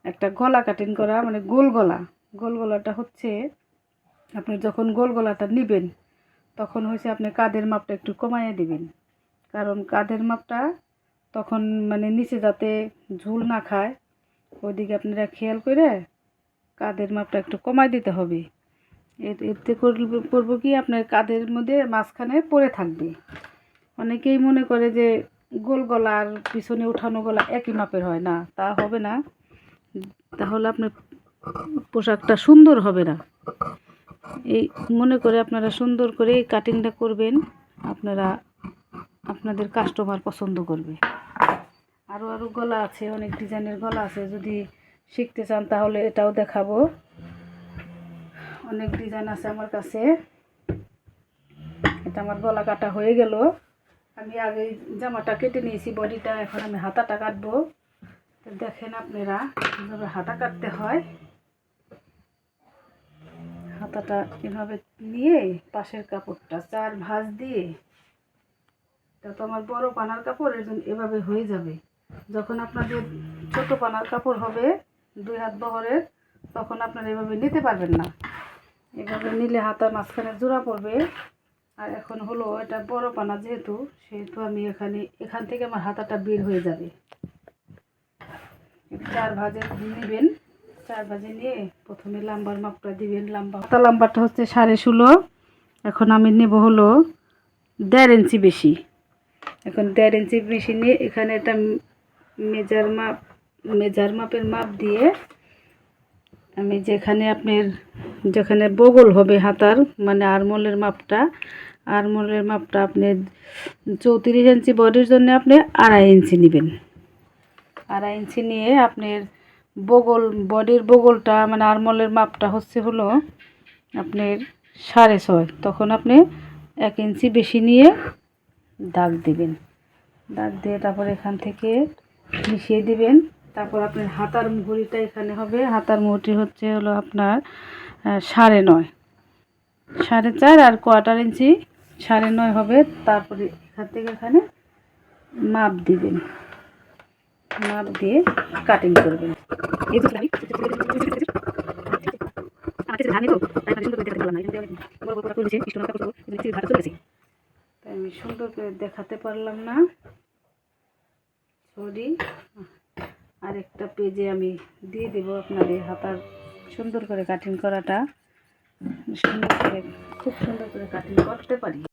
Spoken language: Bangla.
একটা গলা কাটিং করা, মানে গোল গলা। গোল গলাটা হচ্ছে আপনি যখন গোল গলাটা নেবেন তখন হচ্ছে আপনি কাঁধের মাপটা একটু কমাইয়ে দিবেন, কারণ কাঁধের মাপটা তখন মানে নিচে যাতে ঝুল না খায় ওইদিকে আপনারা খেয়াল করে কাঁধের মাপটা একটু কমাই দিতে হবে। এতে করবো কি আপনার কাঁধের মধ্যে মাঝখানে পড়ে থাকবে। অনেকেই মনে করে যে গোল গলা আর পিছনে উঠানো গলা একই মাপের হয়, না তা হবে না, তাহলে আপনার পোশাকটা সুন্দর হবে না। এই মনে করে আপনারা সুন্দর করে এই কাটিংটা করবেন, আপনাদের কাস্টমার পছন্দ করবে। আরও গলা আছে, অনেক ডিজাইনের গলা আছে, যদি শিখতে চান তাহলে এটাও দেখাবো। অনেক ডিজাইন আছে আমার কাছে। এটা আমার গলা কাটা হয়ে গেল। আমি আগে জামাটা কেটে নিয়েছি বডিটা, এখন আমি হাতাটা কাটবো। তো দেখেন আপনারা কীভাবে হাতা কাটতে হয়। হাতাটা এভাবে নিয়ে পাশের কাপড়টা 4 ভাঁজ দিয়ে, এটা তো আমার বড় পানার কাপড়, এর জন্য এভাবে হয়ে যাবে। যখন আপনাদের ছোট পানার কাপড় হবে 2 হাত বহরের, তখন আপনারা এভাবে নিতে পারবেন না। এভাবে নিলে হাতার মাঝখানে জোড়া পড়বে। আর এখন হলো এটা বড় পানা যেহেতু, সেহেতু আমি এখান থেকে আমার হাতাটা বের হয়ে যাবে। 4 ভাঁজে নেবেন। 4 ভাঁজে নিয়ে প্রথমে লাম্বার মাপটা দিবেন। লাম্বাটা হচ্ছে 16.5। এখন আমি নেব হলো 1.5 ইঞ্চি বেশি। এখন 1.5 ইঞ্চি বেশি নিয়ে এখানে একটা মেজার মাপের মাপ দিয়ে আমি যেখানে বগল হবে হাতার, মানে আরমোলের মাপটা আপনি 34 ইঞ্চি বডির জন্য আপনি 2.5 ইঞ্চি নেবেন। 2.5 ইঞ্চি নিয়ে আপনার বডির বগলটা, মানে আরমোলের মাপটা হলো আপনার 6.5। তখন আপনি 1 ইঞ্চি বেশি নিয়ে দাগ দিবেন। দাগ দিয়ে তারপর এখান থেকে মিশিয়ে দিবেন। তারপর আপনার হাতার মুহুরিটা এখানে হবে। হাতার মুহুরি হলো আপনার 9.5, 4.5 আর 1/4 ইঞ্চি 9.5 হবে। তারপরে এখান থেকে এখানে মাপ দিবেন, মাপ দিয়ে কাটিং করবেন। আমি সুন্দর করে দেখাতে পারলাম না, সরি। আরেকটা পেজে আমি দিয়ে দেব আপনাদের হাতার সুন্দর করে কাটিং করাটা, খুব সুন্দর করে কাটিং করতে পারি।